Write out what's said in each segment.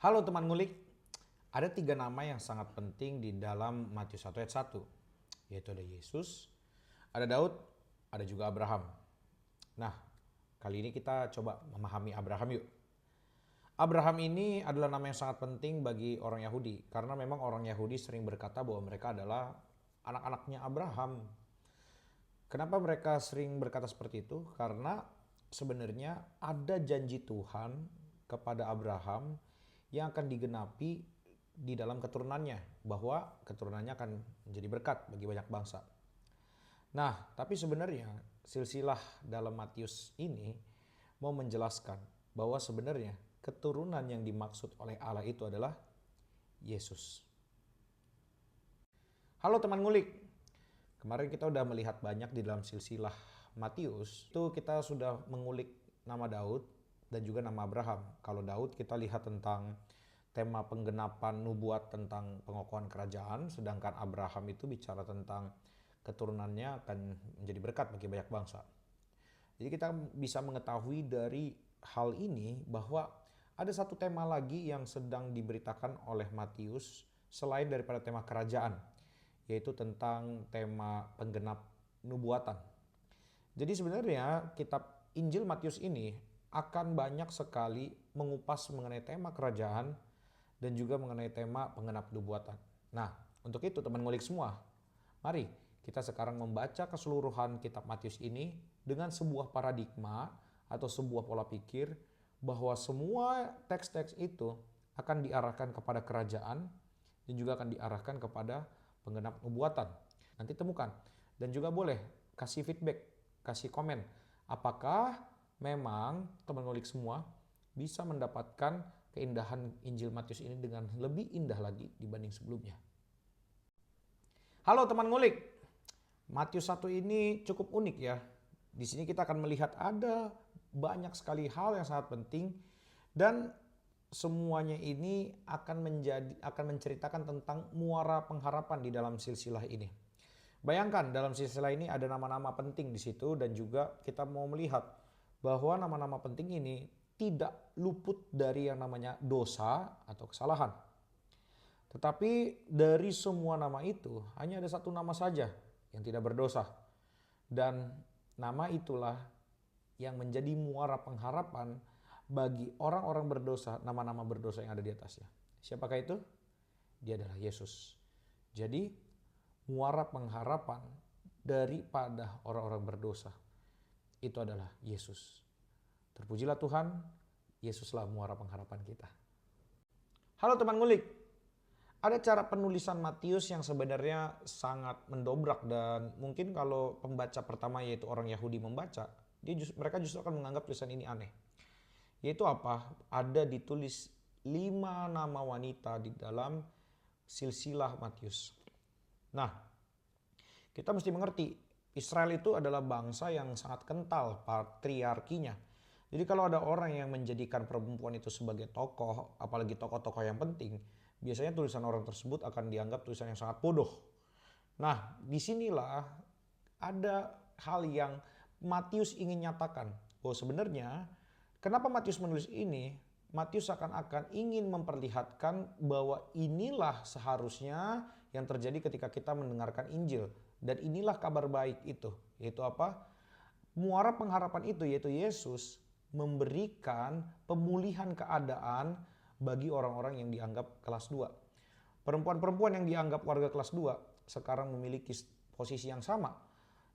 Halo teman ngulik, ada 3 nama yang sangat penting di dalam Matius 1 ayat 1, yaitu ada Yesus, ada Daud, ada juga Abraham. Nah, kali ini kita coba memahami Abraham yuk. Abraham ini adalah nama yang sangat penting bagi orang Yahudi, karena memang orang Yahudi sering berkata bahwa mereka adalah anak-anaknya Abraham. Kenapa mereka sering berkata seperti itu? Karena sebenarnya ada janji Tuhan kepada Abraham yang akan digenapi di dalam keturunannya, bahwa keturunannya akan menjadi berkat bagi banyak bangsa. Nah, tapi sebenarnya silsilah dalam Matius ini mau menjelaskan bahwa sebenarnya keturunan yang dimaksud oleh Allah itu adalah Yesus. Halo teman ngulik, kemarin kita udah melihat banyak di dalam silsilah Matius, itu kita sudah mengulik nama Daud dan juga nama Abraham. Kalau Daud kita lihat tentang tema penggenapan nubuat tentang pengokohan kerajaan, sedangkan Abraham itu bicara tentang keturunannya akan menjadi berkat bagi banyak bangsa. Jadi kita bisa mengetahui dari hal ini bahwa ada satu tema lagi yang sedang diberitakan oleh Matius selain daripada tema kerajaan, yaitu tentang tema penggenap nubuatan. Jadi sebenarnya kitab Injil Matius ini akan banyak sekali mengupas mengenai tema kerajaan dan juga mengenai tema penggenap nubuatan. Nah, untuk itu teman ngulik semua, mari kita sekarang membaca keseluruhan kitab Matius ini dengan sebuah paradigma atau sebuah pola pikir bahwa semua teks-teks itu akan diarahkan kepada kerajaan dan juga akan diarahkan kepada penggenap nubuatan. Nanti temukan dan juga boleh kasih feedback, kasih komen. Apakah memang teman ngulik semua bisa mendapatkan keindahan Injil Matius ini dengan lebih indah lagi dibanding sebelumnya. Halo teman ngulik, Matius 1 ini cukup unik ya. Di sini kita akan melihat ada banyak sekali hal yang sangat penting dan semuanya ini akan menceritakan tentang muara pengharapan di dalam silsilah ini. Bayangkan dalam silsilah ini ada nama-nama penting di situ dan juga kita mau melihat bahwa nama-nama penting ini tidak luput dari yang namanya dosa atau kesalahan. Tetapi dari semua nama itu hanya ada satu nama saja yang tidak berdosa. Dan nama itulah yang menjadi muara pengharapan bagi orang-orang berdosa, nama-nama berdosa yang ada di atasnya. Siapakah itu? Dia adalah Yesus. Jadi muara pengharapan daripada orang-orang berdosa itu adalah Yesus. Terpujilah Tuhan, Yesuslah muara pengharapan kita. Halo teman ngulik, ada cara penulisan Matius yang sebenarnya sangat mendobrak dan mungkin kalau pembaca pertama yaitu orang Yahudi membaca, mereka justru akan menganggap tulisan ini aneh. Yaitu apa? Ada ditulis 5 nama wanita di dalam silsilah Matius. Nah, kita mesti mengerti Israel itu adalah bangsa yang sangat kental patriarkinya. Jadi kalau ada orang yang menjadikan perempuan itu sebagai tokoh, apalagi tokoh-tokoh yang penting, biasanya tulisan orang tersebut akan dianggap tulisan yang sangat bodoh. Nah, disinilah ada hal yang Matius ingin nyatakan. Bahwa sebenarnya kenapa Matius menulis ini? Matius akan ingin memperlihatkan bahwa inilah seharusnya yang terjadi ketika kita mendengarkan Injil. Dan inilah kabar baik itu. Yaitu apa? Muara pengharapan itu yaitu Yesus memberikan pemulihan keadaan bagi orang-orang yang dianggap kelas 2. Perempuan-perempuan yang dianggap warga kelas 2 sekarang memiliki posisi yang sama.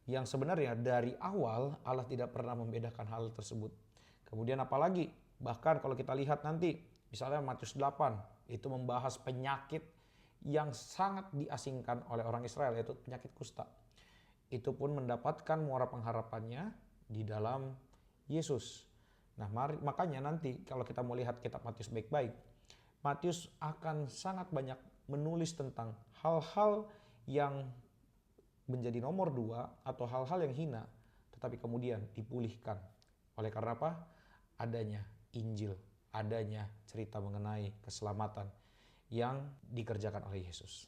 Yang sebenarnya dari awal Allah tidak pernah membedakan hal tersebut. Kemudian apalagi bahkan kalau kita lihat nanti misalnya Matius 8 itu membahas penyakit yang sangat diasingkan oleh orang Israel yaitu penyakit kusta. Itu pun mendapatkan muara pengharapannya di dalam Yesus. Nah, makanya nanti kalau kita mau lihat kitab Matius baik-baik, Matius akan sangat banyak menulis tentang hal-hal yang menjadi nomor 2 atau hal-hal yang hina, tetapi kemudian dipulihkan. Oleh karena apa? Adanya Injil, adanya cerita mengenai keselamatan yang dikerjakan oleh Yesus.